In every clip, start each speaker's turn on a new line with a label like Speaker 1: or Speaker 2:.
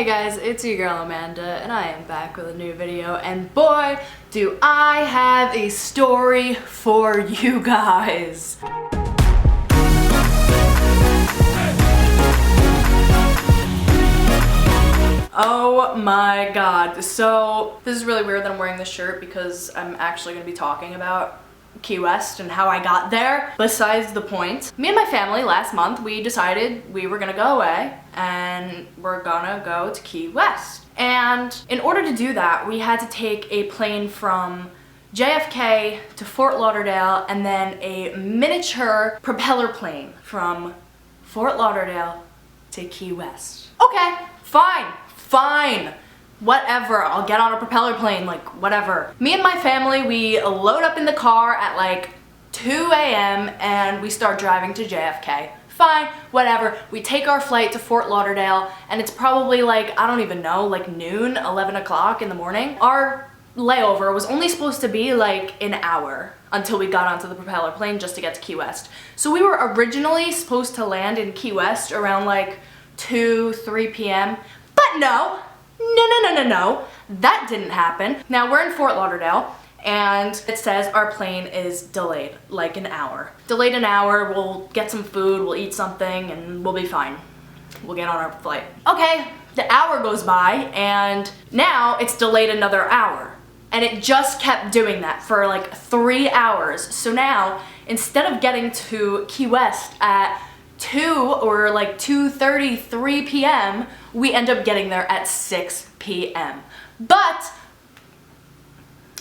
Speaker 1: Hey guys, it's your girl Amanda, and I am back with a new video, and boy, do I have a story for you guys. Oh my god. So, this is really weird that I'm wearing this shirt because I'm actually going to be talking about Key West and how I got there. Besides the point, me and my family last month, we decided we were gonna go away and we're gonna go to Key West. And in order to do that, we had to take a plane from JFK to Fort Lauderdale and then a miniature propeller plane from Fort Lauderdale to Key West. Okay, fine. Whatever, I'll get on a propeller plane, like whatever. Me and my family, we load up in the car at like 2 a.m. and we start driving to JFK. Fine, whatever. We take our flight to Fort Lauderdale and it's probably like, I don't even know, like noon, 11 o'clock in the morning. Our layover was only supposed to be like an hour until we got onto the propeller plane just to get to Key West. So we were originally supposed to land in Key West around like 3 p.m. But no, that didn't happen. Now we're in Fort Lauderdale and it says our plane is delayed like an hour. Delayed an hour, we'll get some food, we'll eat something, and we'll be fine. We'll get on our flight. Okay, the hour goes by and now it's delayed another hour. And it just kept doing that for like 3 hours. So now, instead of getting to Key West at 2 or like 2:30, 3 p.m., we end up getting there at 6 p.m. But,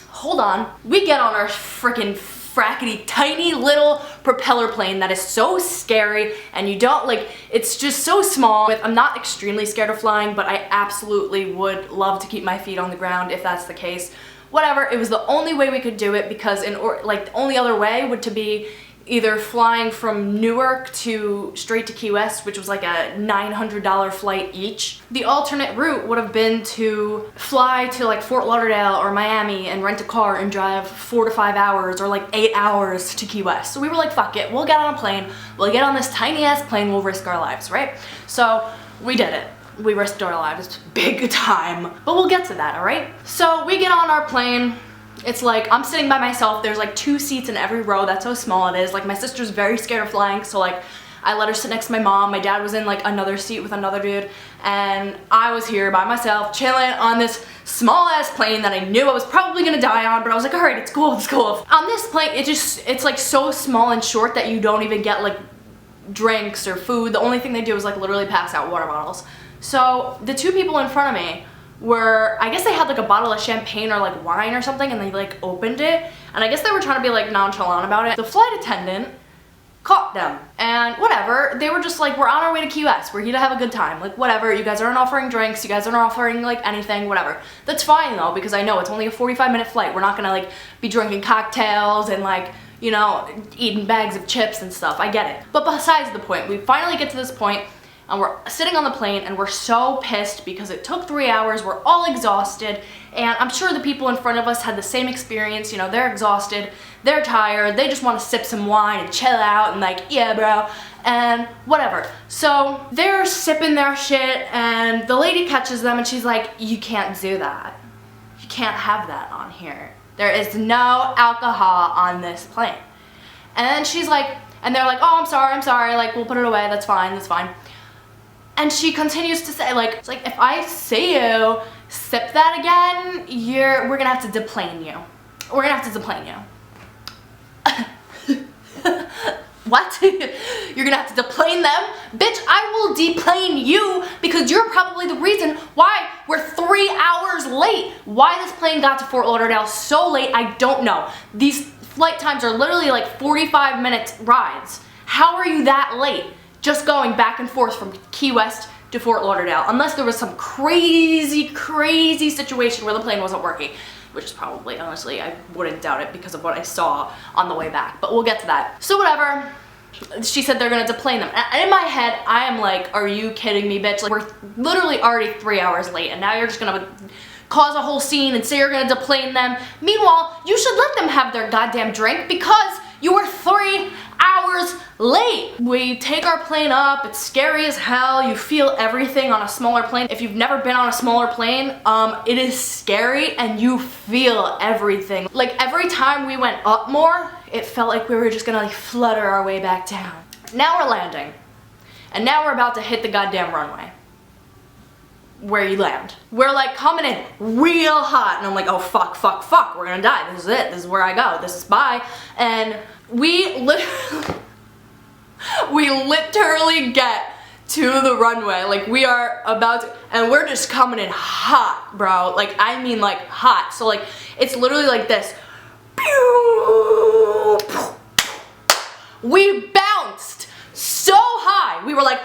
Speaker 1: hold on, we get on our frickin' frackety tiny little propeller plane that is so scary and you don't like, it's just so small. I'm not extremely scared of flying, but I absolutely would love to keep my feet on the ground if that's the case. Whatever, it was the only way we could do it because the only other way would to be either flying from Newark to straight to Key West, which was like a $900 flight each. The alternate route would have been to fly to like Fort Lauderdale or Miami and rent a car and drive 4 to 5 hours or like 8 hours to Key West. So we were like, fuck it, we'll get on a plane, we'll get on this tiny ass plane, we'll risk our lives, right? So we did it. We risked our lives big time, but we'll get to that, all right? So we get on our plane. It's like, I'm sitting by myself, there's like 2 seats in every row, that's how small it is. Like my sister's very scared of flying, so like I let her sit next to my mom. My dad was in like another seat with another dude, and I was here by myself, chilling on this small ass plane that I knew I was probably gonna die on, but I was like, alright, it's cool. On this plane, it's like so small and short that you don't even get like drinks or food. The only thing they do is like literally pass out water bottles. So the 2 people in front of me were, I guess they had like a bottle of champagne or like wine or something and they like opened it, and I guess they were trying to be like nonchalant about it. The flight attendant caught them and whatever, they were just like, we're on our way to Key West, we're here to have a good time, like whatever, you guys aren't offering drinks, you guys aren't offering like anything, whatever. That's fine though, because I know it's only a 45-minute flight, we're not gonna like be drinking cocktails and like, you know, eating bags of chips and stuff, I get it. But besides the point, we finally get to this point and we're sitting on the plane and we're so pissed because it took 3 hours, we're all exhausted, and I'm sure the people in front of us had the same experience, you know, they're exhausted, they're tired, they just want to sip some wine and chill out and like, yeah bro, and whatever. So they're sipping their shit and the lady catches them and she's like, you can't do that. You can't have that on here. There is no alcohol on this plane. And then she's like, and they're like, oh, I'm sorry, like we'll put it away, that's fine. And she continues to say, like, it's like, if I see you sip that again, we're gonna have to deplane you. We're gonna have to deplane you. What? You're gonna have to deplane them? Bitch, I will deplane you because you're probably the reason why we're 3 hours late. Why this plane got to Fort Lauderdale so late, I don't know. These flight times are literally like 45-minute rides. How are you that late? Just going back and forth from Key West to Fort Lauderdale, unless there was some crazy situation where the plane wasn't working, which is probably, honestly, I wouldn't doubt it because of what I saw on the way back, but we'll get to that. So whatever, she said they're gonna deplane them, and in my head, I am like, are you kidding me, bitch? Like, we're literally already 3 hours late, and now you're just gonna cause a whole scene and say you're gonna deplane them. Meanwhile, you should let them have their goddamn drink because you were 3 hours late. We take our plane up, it's scary as hell, you feel everything on a smaller plane. If you've never been on a smaller plane, it is scary and you feel everything. Like every time we went up more, it felt like we were just gonna like flutter our way back down. Now we're landing, and now we're about to hit the goddamn runway where you land. We're like coming in real hot, and I'm like, oh fuck, fuck, fuck, we're gonna die. This is it, this is where I go, this is bye. And we literally get to the runway, like we are about to, and we're just coming in hot, bro. Like I mean like hot. So like it's literally like this. We bounced so high. We were like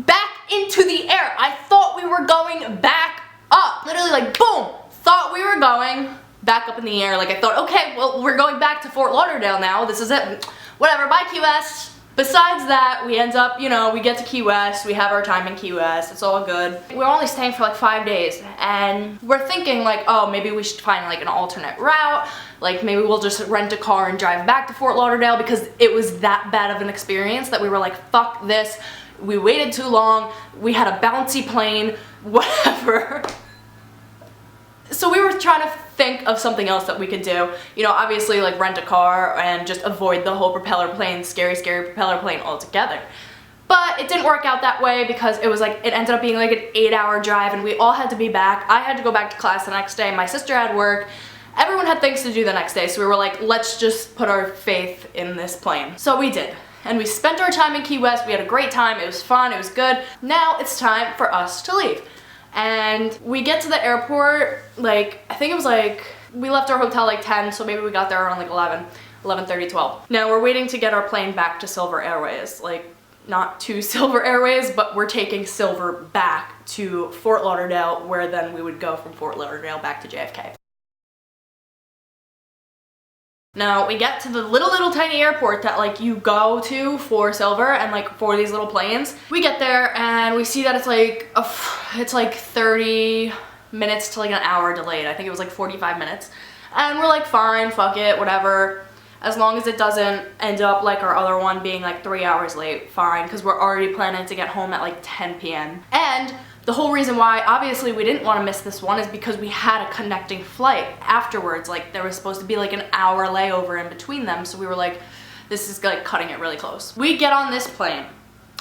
Speaker 1: back into the air. I thought we were going back up. Literally like boom. Thought we were going back up in the air. Like I thought, okay, well we're going back to Fort Lauderdale now. This is it. Whatever, bye Key West. Besides that, we end up, you know, we get to Key West, we have our time in Key West, it's all good. We're only staying for like 5 days, and we're thinking like, oh, maybe we should find like an alternate route, like maybe we'll just rent a car and drive back to Fort Lauderdale, because it was that bad of an experience that we were like, fuck this, we waited too long, we had a bouncy plane, whatever. So we were trying to think of something else that we could do. You know, obviously like rent a car and just avoid the whole propeller plane, scary, scary propeller plane altogether. But it didn't work out that way because it was like, it ended up being like an 8-hour drive and we all had to be back. I had to go back to class the next day. My sister had work. Everyone had things to do the next day. So we were like, let's just put our faith in this plane. So we did. And we spent our time in Key West. We had a great time. It was fun. It was good. Now it's time for us to leave. And we get to the airport, like, I think it was like, we left our hotel like 10, so maybe we got there around like 11:30, 12. Now we're waiting to get our plane back to Silver Airways, like, not to Silver Airways, but we're taking Silver back to Fort Lauderdale, where then we would go from Fort Lauderdale back to JFK. Now we get to the little tiny airport that like you go to for Silver and like for these little planes. We get there and we see that it's like 30 minutes to like an hour delayed. I think it was like 45 minutes. And we're like, fine, fuck it, whatever. As long as it doesn't end up like our other one being like 3 hours late, fine, because we're already planning to get home at like 10 p.m. And the whole reason why, obviously, we didn't want to miss this one is because we had a connecting flight afterwards. Like, there was supposed to be like an hour layover in between them, so we were like, this is like cutting it really close. We get on this plane,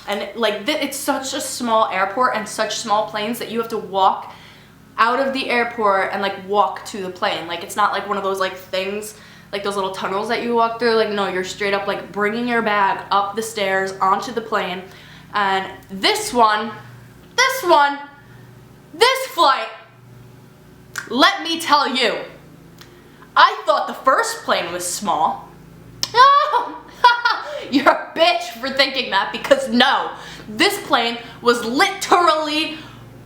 Speaker 1: and like, it's such a small airport and such small planes that you have to walk out of the airport and like walk to the plane. Like, it's not like one of those like things, like those little tunnels that you walk through. Like, no, you're straight up like bringing your bag up the stairs onto the plane. And this flight, let me tell you, I thought the first plane was small. Oh, you're a bitch for thinking that, because no, this plane was literally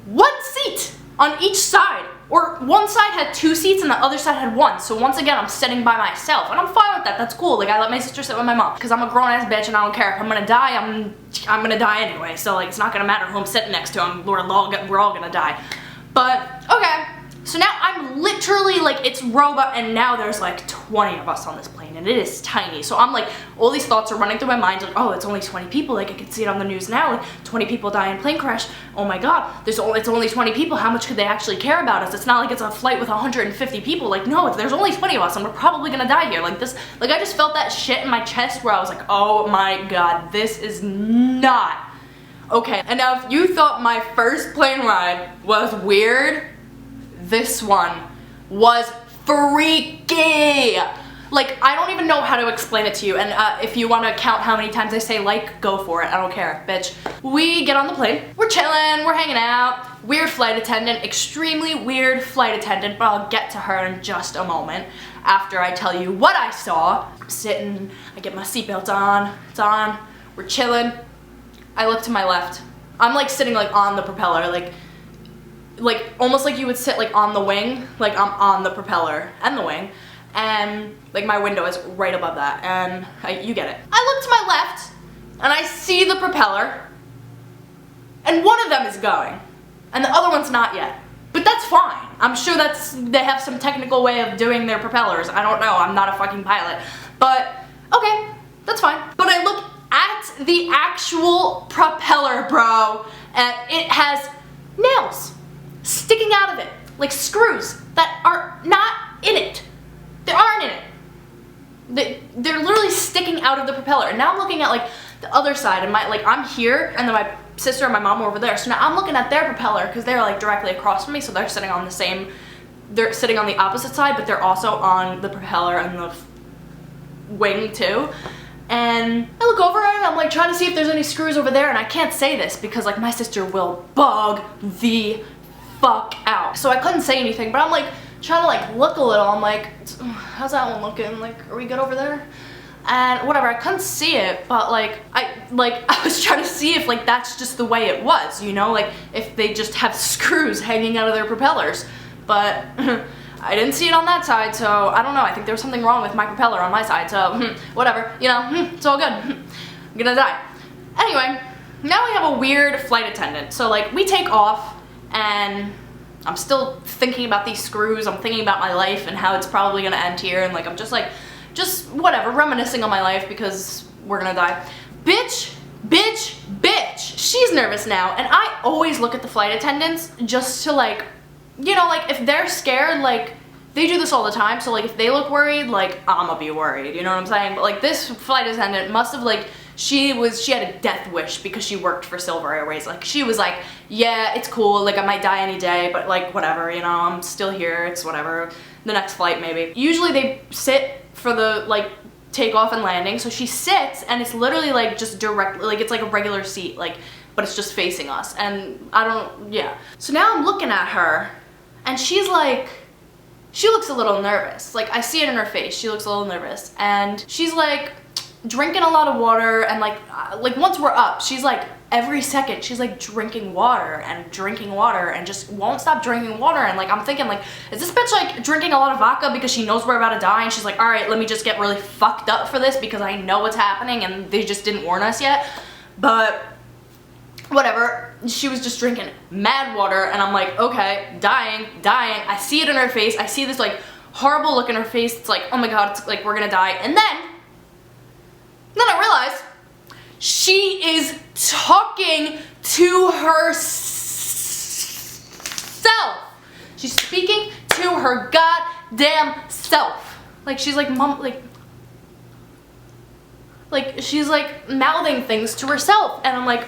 Speaker 1: one seat on each side. Or one side had 2 seats and the other side had 1. So once again, I'm sitting by myself, and I'm fine with that. That's cool. Like, I let my sister sit with my mom because I'm a grown-ass bitch and I don't care. If I'm gonna die, I'm gonna die anyway. So like, it's not gonna matter who I'm sitting next to. We're all gonna die. But okay. So now I'm literally like, it's robot, and now there's like 20 of us on this plane, and it is tiny. So I'm like, all these thoughts are running through my mind, like, oh, it's only 20 people. Like, I could see it on the news now. Like, 20 people die in plane crash. Oh my God, it's only 20 people. How much could they actually care about us? It's not like it's a flight with 150 people. Like, no, there's only 20 of us, and we're probably gonna die here. Like this, like I just felt that shit in my chest where I was like, oh my God, this is not okay. And now if you thought my first plane ride was weird, this one was freaky. Like, I don't even know how to explain it to you, and if you want to count how many times I say like, go for it. I don't care, bitch. We get on the plane, we're chilling, we're hanging out. Weird flight attendant, extremely weird flight attendant, but I'll get to her in just a moment after I tell you what I saw. I'm sitting, I get my seatbelt on, it's on, we're chilling. I look to my left. I'm like sitting like on the propeller, like almost like you would sit like on the wing, like I'm on the propeller and the wing, and like my window is right above that, and you get it. I look to my left and I see the propeller, and one of them is going and the other one's not yet, but that's fine. I'm sure they have some technical way of doing their propellers. I don't know, I'm not a fucking pilot, but okay. That's fine. But I look at the actual propeller, bro, and it has nails sticking out of it, like screws that are not in it. They aren't in it. They're literally sticking out of the propeller. And now I'm looking at like the other side, and I'm here, and then my sister and my mom are over there. So now I'm looking at their propeller because they're like directly across from me, so they're sitting on the same. They're sitting on the opposite side, but they're also on the propeller and the wing too. And I look over and I'm like trying to see if there's any screws over there, and I can't say this because like my sister will bug the fuck out. So I couldn't say anything, but I'm like trying to like look a little. I'm like, how's that one looking? Like, are we good over there? And whatever, I couldn't see it, but like I was trying to see if like that's just the way it was, you know, like if they just have screws hanging out of their propellers. But I didn't see it on that side, so I don't know. I think there was something wrong with my propeller on my side, so whatever, you know, it's all good. I'm gonna die. Anyway, now we have a weird flight attendant. So like we take off, and I'm still thinking about these screws. I'm thinking about my life and how it's probably gonna end here, and like I'm just whatever, reminiscing on my life because we're gonna die. Bitch. She's nervous now, and I always look at the flight attendants just to like, you know, like if they're scared, like they do this all the time, so like if they look worried, like I'ma be worried, you know what I'm saying? But like this flight attendant must have like, she had a death wish because she worked for Silver Airways. Like she was like, yeah, it's cool, like I might die any day, but like whatever, you know, I'm still here, it's whatever, the next flight maybe. Usually they sit for the like takeoff and landing, so she sits and it's literally like just directly, like it's like a regular seat, like, but it's just facing us, and yeah. So now I'm looking at her, and she's like, she looks a little nervous. Like I see it in her face, she looks a little nervous, and she's like drinking a lot of water, and like once we're up, she's like every second she's like drinking water and just won't stop drinking water. And like I'm thinking like, is this bitch like drinking a lot of vodka because she knows we're about to die, and she's like, all right, let me just get really fucked up for this because I know what's happening and they just didn't warn us yet. But whatever, she was just drinking mad water, and I'm like, okay, dying. I see it in her face. I see this like horrible look in her face. It's like, oh my god, it's like we're gonna die. And then I realize she is talking to herself. She's speaking to her goddamn self. Like she's like, mom, like she's like mouthing things to herself, and I'm like,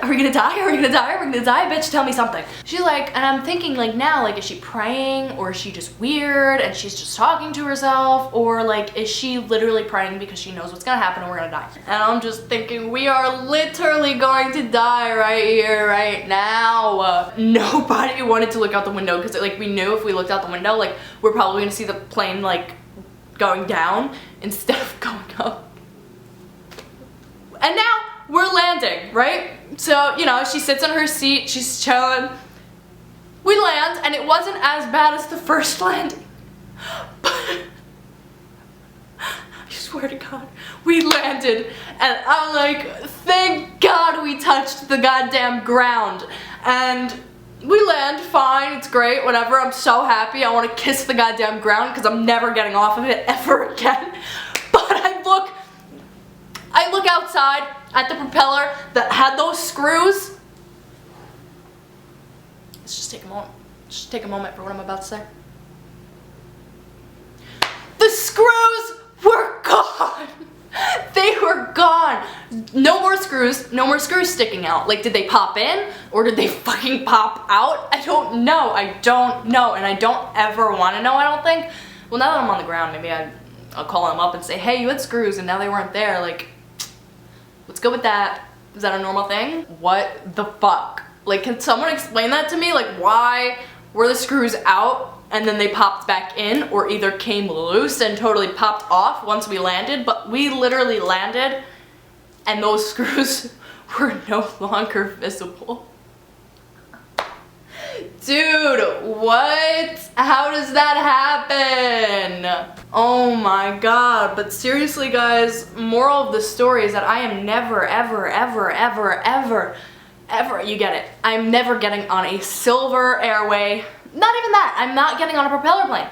Speaker 1: are we gonna die? Are we gonna die? Are we gonna die? Bitch, tell me something. She's like, and I'm thinking like now, like is she praying, or is she just weird and she's just talking to herself, or like is she literally praying because she knows what's gonna happen and we're gonna die? And I'm just thinking we are literally going to die right here, right now. Nobody wanted to look out the window because like we knew if we looked out the window, like we're probably gonna see the plane like going down instead of going up. And now we're landing, right? So, you know, she sits in her seat, she's chilling. We land, and it wasn't as bad as the first landing. But I swear to God, we landed, and I'm like, thank God we touched the goddamn ground. And we land fine, it's great, whatever. I'm so happy. I want to kiss the goddamn ground because I'm never getting off of it ever again. But I look outside at the propeller that had those screws. Let's just take a moment. Just take a moment for what I'm about to say. The screws were gone. They were gone. No more screws. No more screws sticking out. Like, did they pop in or did they fucking pop out? I don't know. I don't know, and I don't ever want to know. I don't think. Well, now that I'm on the ground, maybe I'll call them up and say, hey, you had screws and now they weren't there. Like, let's go with that. Is that a normal thing? What the fuck? Like, can someone explain that to me? Like, why were the screws out and then they popped back in, or either came loose and totally popped off once we landed? But we literally landed and those screws were no longer visible. Dude, what? How does that happen? Oh my god. But seriously, guys, moral of the story is that I am never, ever, you get it, I'm never getting on a Silver Airway. Not even that, I'm not getting on a propeller plane.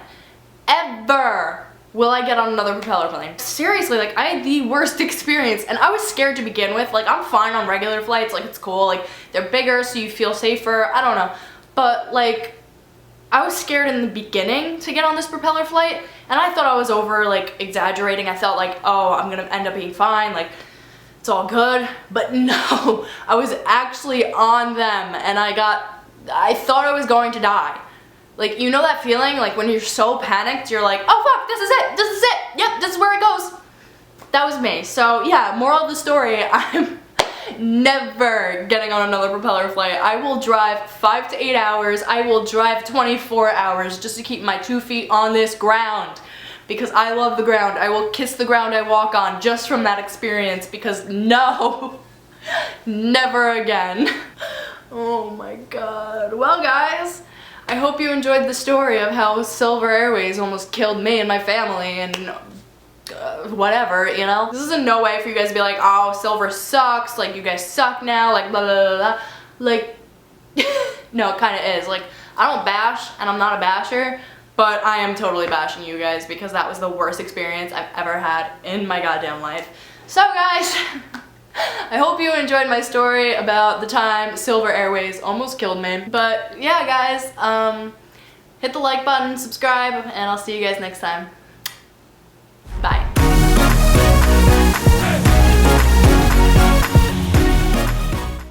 Speaker 1: ever will I get on another propeller plane. Seriously, like, I had the worst experience, and I was scared to begin with. Like, I'm fine on regular flights, like, it's cool, like, they're bigger so you feel safer, I don't know. But, like, I was scared in the beginning to get on this propeller flight, and I thought I was like, exaggerating. I felt like, oh, I'm gonna end up being fine, like, it's all good. But no, I was actually on them, and I thought I was going to die. Like, you know that feeling, like, when you're so panicked, you're like, oh fuck, this is it, yep, this is where it goes. That was me. So yeah, moral of the story, I'm never getting on another propeller flight. I will drive 5 to 8 hours, I will drive 24 hours just to keep my 2 feet on this ground. Because I love the ground. I will kiss the ground I walk on just from that experience, because no, never again. Oh my god. Well guys, I hope you enjoyed the story of how Silver Airways almost killed me and my family and whatever, you know? This is in no way for you guys to be like, oh, Silver sucks, like, you guys suck now, like, blah, blah, blah, blah. Like, no, it kind of is. Like, I don't bash, and I'm not a basher, but I am totally bashing you guys because that was the worst experience I've ever had in my goddamn life. So, guys, I hope you enjoyed my story about the time Silver Airways almost killed me. But yeah, guys, hit the like button, subscribe, and I'll see you guys next time.